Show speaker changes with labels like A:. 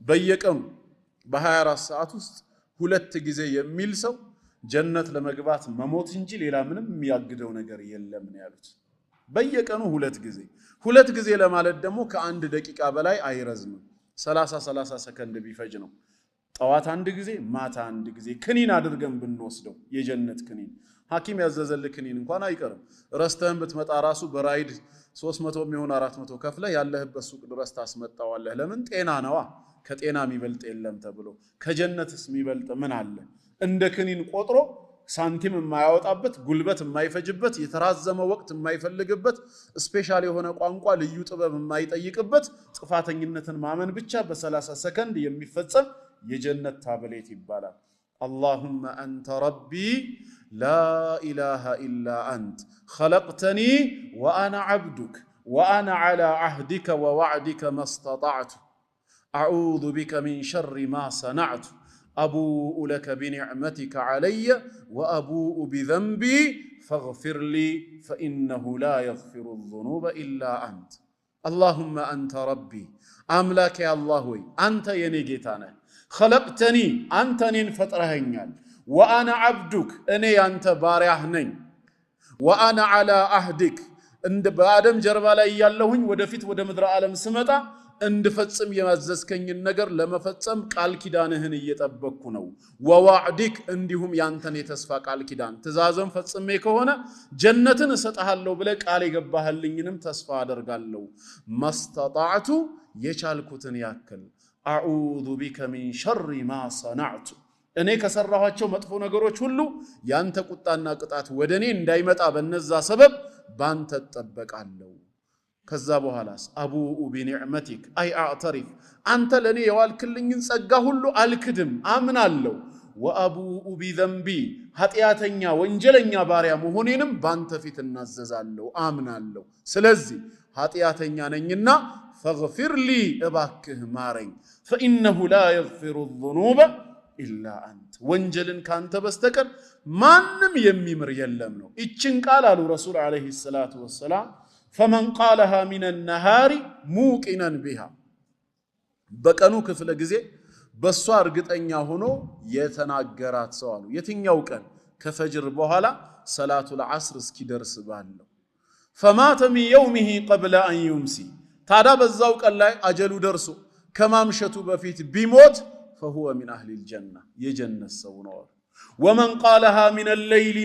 A: በየቀኑ በ24 ሰዓት ውስጥ ሁለት ጊዜ የሚል ሰው ጀነት ለመግባት መሞት እንጂ ሌላ ምንም የሚያግደው ነገር የለም ነው ያሉት። በየቀኑ ሁለት ጊዜ ለማለት ደግሞ ከአንድ ደቂቃ በላይ አይረዝምም። 30 ሰከንድ ቢፈጅ ነው። ጠዋት አንድ ጊዜ ማታ አንድ ጊዜ ክኒን አድርገን ብንወስደው የጀነት ክኒን ሐኪም ያዘዘልህ ክኒን እንኳን አይቀርም። ረስተህን ብትመጣ ራሱ በራይድ 300 የሚሆን 400 ከፍለ ያለህበት ሱቅ ድረስ ታስመጣዋለህ። ለምን? ጤና ነዋ። ከጤና የሚበልጥ የለም ተብሎ ከጀነትስ የሚበልጥ ምን አለ? እንደ ክኒን ቆጥሮ ሳንቲም የማያወጣበት ጉልበት የማይፈጅበት የተራዘመ ወቅት የማይፈልግበት ስፔሻል የሆነ ቋንቋ ልዩ ጥበብ የማይጠይቅበት ጥፋተኝነትን ማመን ብቻ በ30 ሰከንድ የሚፈጸም የጀነት ታብሌት ይባላል። اللهم أنت ربي لا إله إلا أنت خلقتني وأنا عبدك وأنا على عهدك ووعدك ما استطعت أعوذ بك من شر ما صنعت أبوء لك بنعمتك علي وأبوء بذنبي فاغفر لي فإنه لا يغفر الذنوب إلا أنت اللهم أنت ربي أملاك يا الله أنت ينيجيتانا خلقتني أنت نفترهنيال وأنا عبدك أني أنت باريحنين وأنا على عهدك عند بآدم جربا لا ياللهن ودفت ودمدر عالم سمتا እንድፈጽም የማዘዝከኝን ነገር ለመፈጸም ቃል ኪዳንህን እየጠበቅኩ ነው። ወዋዕዲክ እንዲሁም ያንተን የተስፋ ቃል ኪዳን ትእዛዝን ፈጽሜ ከሆነ ጀነትን እሰጥሃለሁ ብለህ ቃል የገባህልኝንም ተስፋ አደርጋለሁ። መስተጣዕቱ የቻልኩትን ያክል አዑዙ ቢከ ሚን ሸሪ ማ ሰነዕቱ እኔ ከሰራኋቸው መጥፎ ነገሮች ሁሉ ያንተ ቁጣና ቅጣት ወደኔ እንዳይመጣ በነዛ ሰበብ ባንተ ተጠበቃለሁ። ከዛ በኋላስ አቡኡ ቢኒዕመቲክ አይ አዕተሪፍ አንተ ለኔ የዋልክልኝን ጸጋ ሁሉ አልክድም አምናለሁ። ወአቡኡ ቢዘንቢ ኃጢአተኛ ወንጀለኛ ባሪያ መሆኔንም ባንተ ፊት እናዘዛለሁ አምናለሁ። ስለዚህ ኃጢአተኛ ነኝና ፈግፊር ሊ እባክህ ማረኝ። ፈኢነሁ ላ የግፊሩ ዙኑበ ኢላ አንተ ወንጀልን ካንተ በስተቀር ማንም የሚምር የለም ነው። ይችን ቃል አሉ ረሱል ዓለይሂ ሰላቱ ወሰላም فمن قالها من النهار موقنا بها በቀኑ ክፍለ ጊዜ በሷ እርግጠኛ ሆኖ የተናገራት ሰው አሉ። የትኛው ቀን? ከፈጅር በኋላ ሰላቱል ዐስር እስኪደርስ ባለው فمات من يومه قبل أن يمسي ታዲያ በዛው ቀን ላይ አጀሉ ደርሶ ከማምሸቱ በፊት ቢሞት فهو من أهل الجنة የጀነት ሰው ነው። ومن قالها من الليل